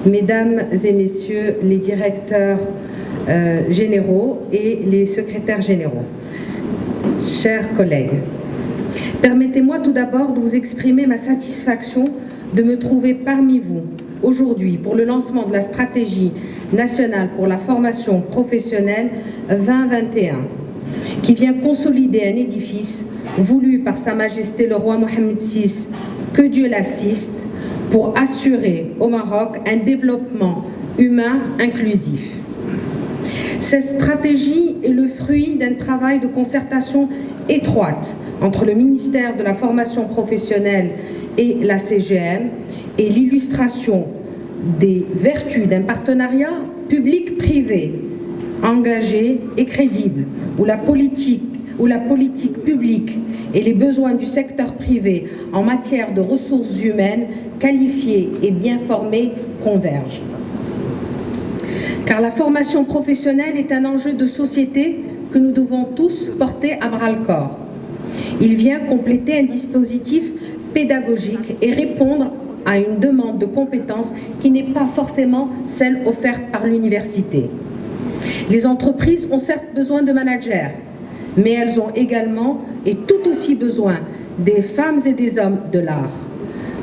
Mesdames et Messieurs les directeurs généraux et les secrétaires généraux, chers collègues, permettez-moi tout d'abord de vous exprimer ma satisfaction de me trouver parmi vous aujourd'hui pour le lancement de la stratégie nationale pour la formation professionnelle 2021, qui vient consolider un édifice voulu par Sa Majesté le roi Mohamed VI, que Dieu l'assiste, pour assurer au Maroc un développement humain inclusif. Cette stratégie est le fruit d'un travail de concertation étroite entre le ministère de la formation professionnelle et la CGM et l'illustration des vertus d'un partenariat public-privé engagé et crédible, où la politique publique et les besoins du secteur privé en matière de ressources humaines qualifiées et bien formées convergent. Car la formation professionnelle est un enjeu de société que nous devons tous porter à bras-le-corps. Il vient compléter un dispositif pédagogique et répondre à une demande de compétences qui n'est pas forcément celle offerte par l'université. Les entreprises ont certes besoin de managers, mais elles ont également et tout aussi besoin des femmes et des hommes de l'art,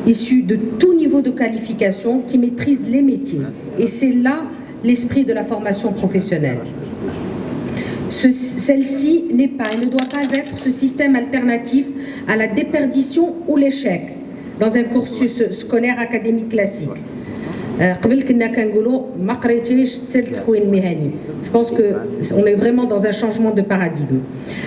issus de tout niveau de qualification qui maîtrisent les métiers. Et c'est là l'esprit de la formation professionnelle. Celle-ci n'est pas et ne doit pas être ce système alternatif à la déperdition ou l'échec dans un cursus scolaire académique classique. Je pense qu'on est vraiment dans un changement de paradigme.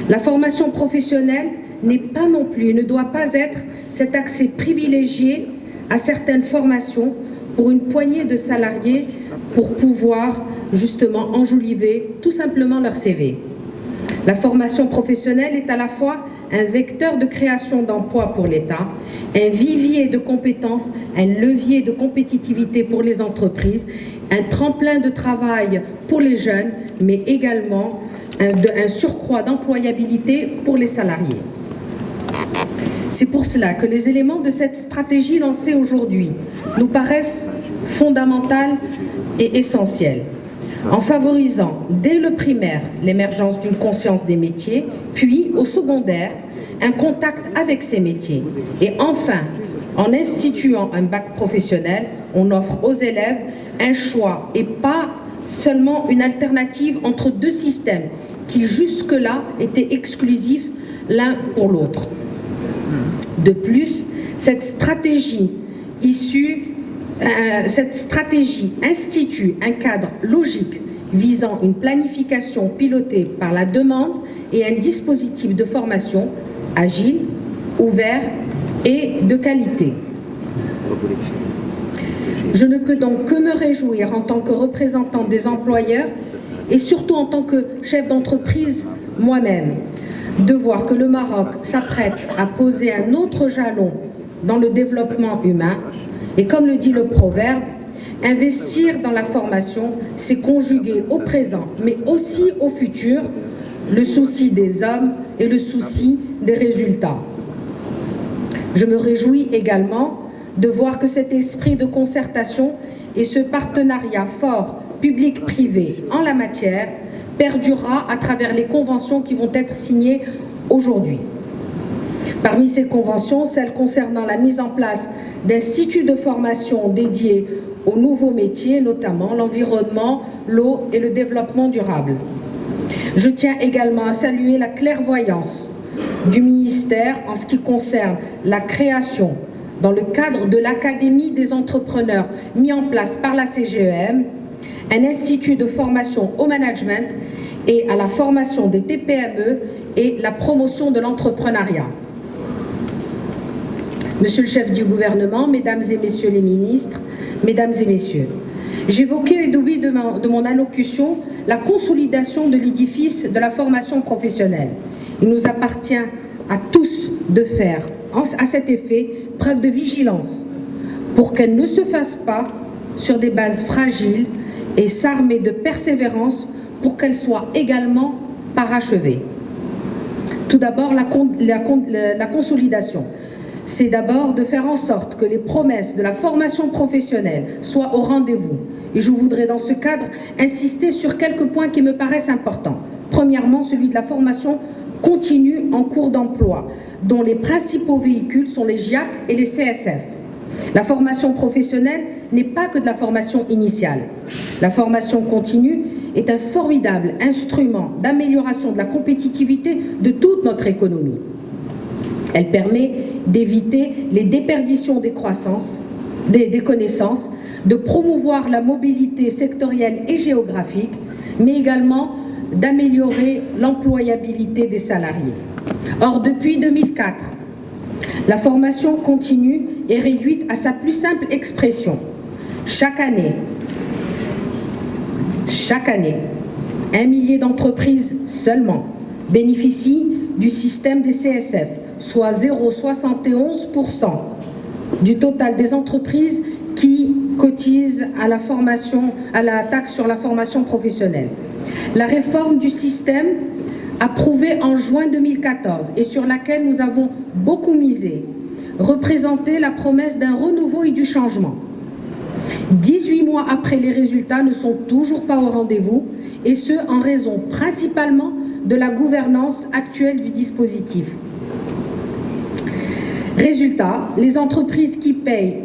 La formation professionnelle n'est pas non plus, ne doit pas être cet accès privilégié à certaines formations pour une poignée de salariés pour pouvoir justement enjoliver tout simplement leur CV. La formation professionnelle est à la fois un vecteur de création d'emplois pour l'État, un vivier de compétences, un levier de compétitivité pour les entreprises, un tremplin de travail pour les jeunes, mais également un surcroît d'employabilité pour les salariés. C'est pour cela que les éléments de cette stratégie lancée aujourd'hui nous paraissent fondamentaux et essentiels, en favorisant dès le primaire l'émergence d'une conscience des métiers, puis au secondaire un contact avec ces métiers, et enfin en instituant un bac professionnel, on offre aux élèves un choix et pas seulement une alternative entre deux systèmes qui jusque-là étaient exclusifs l'un pour l'autre. De plus, cette stratégie institue un cadre logique visant une planification pilotée par la demande et un dispositif de formation agile, ouvert et de qualité. Je ne peux donc que me réjouir en tant que représentant des employeurs et surtout en tant que chef d'entreprise moi-même de voir que le Maroc s'apprête à poser un autre jalon dans le développement humain. Et comme le dit le proverbe, investir dans la formation, c'est conjuguer au présent, mais aussi au futur, le souci des hommes et le souci des résultats. Je me réjouis également de voir que cet esprit de concertation et ce partenariat fort public-privé en la matière perdurera à travers les conventions qui vont être signées aujourd'hui. Parmi ces conventions, celles concernant la mise en place d'instituts de formation dédiés aux nouveaux métiers, notamment l'environnement, l'eau et le développement durable. Je tiens également à saluer la clairvoyance du ministère en ce qui concerne la création, dans le cadre de l'Académie des entrepreneurs mis en place par la CGEM, un institut de formation au management et à la formation des TPME et la promotion de l'entrepreneuriat. Monsieur le chef du gouvernement, mesdames et messieurs les ministres, mesdames et messieurs, j'évoquais au début de mon allocution la consolidation de l'édifice de la formation professionnelle. Il nous appartient à tous de faire, à cet effet, preuve de vigilance pour qu'elle ne se fasse pas sur des bases fragiles et s'armer de persévérance pour qu'elle soit également parachevée. Tout d'abord, la consolidation. c'est d'abord de faire en sorte que les promesses de la formation professionnelle soient au rendez-vous. Et je voudrais dans ce cadre insister sur quelques points qui me paraissent importants. Premièrement, celui de la formation continue en cours d'emploi, dont les principaux véhicules sont les GIAC et les CSF. La formation professionnelle n'est pas que de la formation initiale. La formation continue est un formidable instrument d'amélioration de la compétitivité de toute notre économie. Elle permet d'éviter les déperditions des connaissances, de promouvoir la mobilité sectorielle et géographique, mais également d'améliorer l'employabilité des salariés. Or, depuis 2004, la formation continue est réduite à sa plus simple expression. Chaque année, 1 millier d'entreprises seulement bénéficient du système des CSF, soit 0,71% du total des entreprises qui cotisent à la taxe sur la formation professionnelle. La réforme du système approuvée en juin 2014 et sur laquelle nous avons beaucoup misé, représentait la promesse d'un renouveau et du changement. 18 mois après, les résultats ne sont toujours pas au rendez-vous, et ce en raison principalement de la gouvernance actuelle du dispositif. Résultat, les entreprises qui payent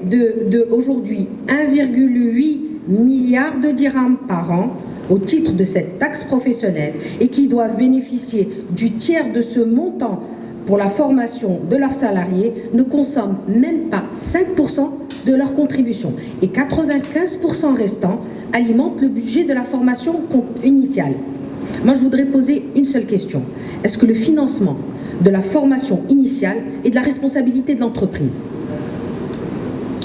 aujourd'hui 1,8 milliard de dirhams par an au titre de cette taxe professionnelle et qui doivent bénéficier du tiers de ce montant pour la formation de leurs salariés ne consomment même pas 5% de leur contribution et 95% restants alimentent le budget de la formation initiale. Moi, je voudrais poser une seule question. Est-ce que le financement de la formation initiale est de la responsabilité de l'entreprise?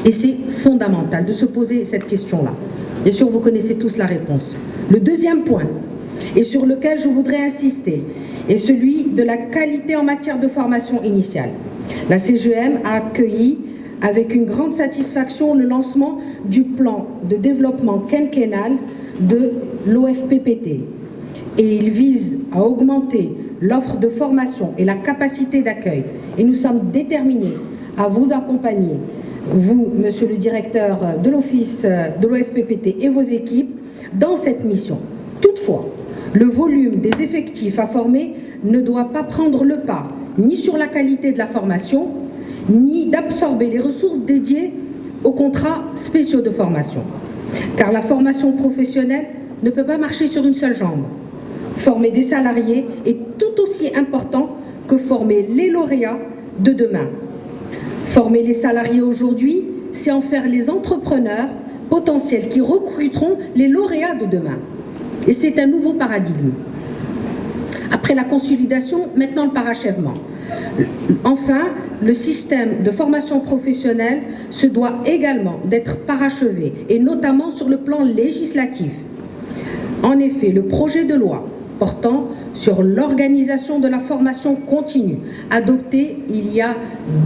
Et c'est fondamental de se poser cette question-là. Bien sûr, vous connaissez tous la réponse. Le deuxième point, et sur lequel je voudrais insister, est celui de la qualité en matière de formation initiale. La CGM a accueilli avec une grande satisfaction le lancement du plan de développement quinquennal de l'OFPPT. Et il vise à augmenter l'offre de formation et la capacité d'accueil. Et nous sommes déterminés à vous accompagner, vous, monsieur le directeur de l'office de l'OFPPT et vos équipes, dans cette mission. Toutefois, le volume des effectifs à former ne doit pas prendre le pas, ni sur la qualité de la formation, ni d'absorber les ressources dédiées aux contrats spéciaux de formation. Car la formation professionnelle ne peut pas marcher sur une seule jambe. Former des salariés est tout aussi important que former les lauréats de demain. Former les salariés aujourd'hui, c'est en faire les entrepreneurs potentiels qui recruteront les lauréats de demain. Et c'est un nouveau paradigme. Après la consolidation, maintenant le parachèvement. Enfin, le système de formation professionnelle se doit également d'être parachevé, et notamment sur le plan législatif. En effet, le projet de loi portant sur l'organisation de la formation continue, adopté il y a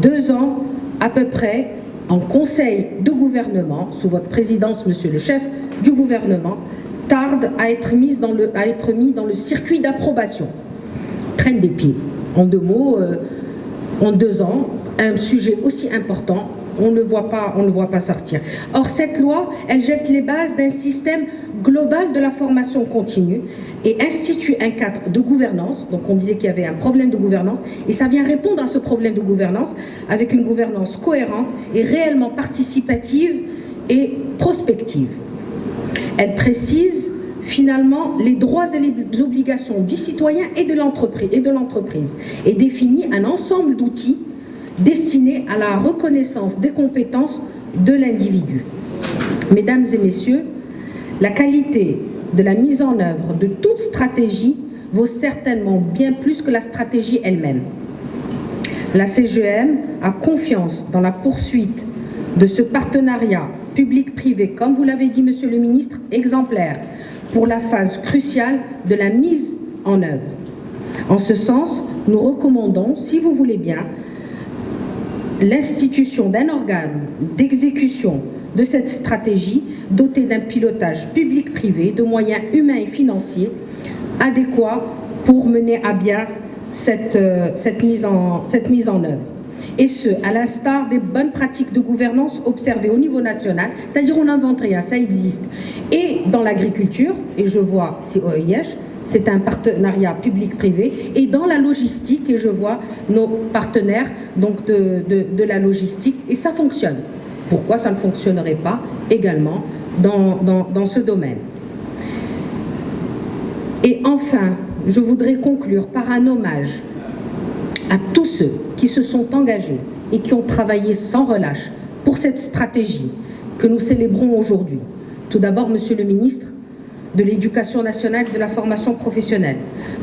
2 ans à peu près en conseil de gouvernement, sous votre présidence, monsieur le chef du gouvernement, tarde à être mis dans le circuit d'approbation. Traîne des pieds. En 2 mots, en 2 ans, un sujet aussi important, on ne voit pas sortir. Or, cette loi, elle jette les bases d'un système global de la formation continue et institue un cadre de gouvernance. Donc, on disait qu'il y avait un problème de gouvernance, et ça vient répondre à ce problème de gouvernance avec une gouvernance cohérente et réellement participative et prospective. Elle précise finalement les droits et les obligations du citoyen et de l'entreprise et définit un ensemble d'outils destinés à la reconnaissance des compétences de l'individu. Mesdames et messieurs, la qualité de la mise en œuvre de toute stratégie vaut certainement bien plus que la stratégie elle-même. La CGM a confiance dans la poursuite de ce partenariat public-privé, comme vous l'avez dit, monsieur le ministre, exemplaire pour la phase cruciale de la mise en œuvre. En ce sens, nous recommandons, si vous voulez bien, l'institution d'un organe d'exécution de cette stratégie doté d'un pilotage public-privé, de moyens humains et financiers adéquats pour mener à bien cette mise en œuvre. Et ce, à l'instar des bonnes pratiques de gouvernance observées au niveau national, c'est-à-dire on n'invente rien, ça existe. Et dans l'agriculture, et je vois COIH, c'est un partenariat public-privé, et dans la logistique, et je vois nos partenaires donc de la logistique, et ça fonctionne. Pourquoi ça ne fonctionnerait pas également dans ce domaine? Et enfin, je voudrais conclure par un hommage à tous ceux qui se sont engagés et qui ont travaillé sans relâche pour cette stratégie que nous célébrons aujourd'hui. Tout d'abord, Monsieur le ministre de l'Éducation nationale et de la formation professionnelle,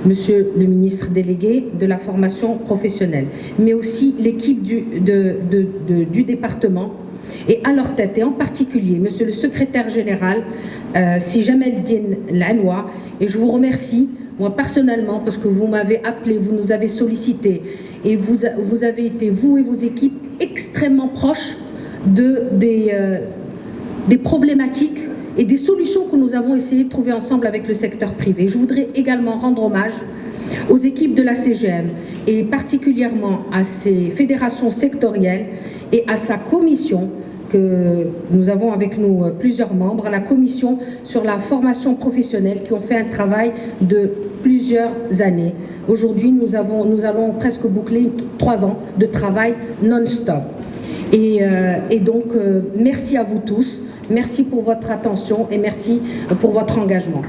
Monsieur le ministre délégué de la formation professionnelle, mais aussi l'équipe du département, et à leur tête, et en particulier Monsieur le secrétaire général, Si Jameldine Lanois, et je vous remercie, moi personnellement, parce que vous m'avez appelé, vous nous avez sollicité, et vous avez été, vous et vos équipes, extrêmement proches des problématiques et des solutions que nous avons essayé de trouver ensemble avec le secteur privé. Je voudrais également rendre hommage aux équipes de la CGM et particulièrement à ses fédérations sectorielles et à sa commission que nous avons avec nous plusieurs membres, à la commission sur la formation professionnelle qui ont fait un travail de plusieurs années. Aujourd'hui, nous allons presque boucler 3 ans de travail non-stop. Et donc, merci à vous tous, merci pour votre attention et merci pour votre engagement.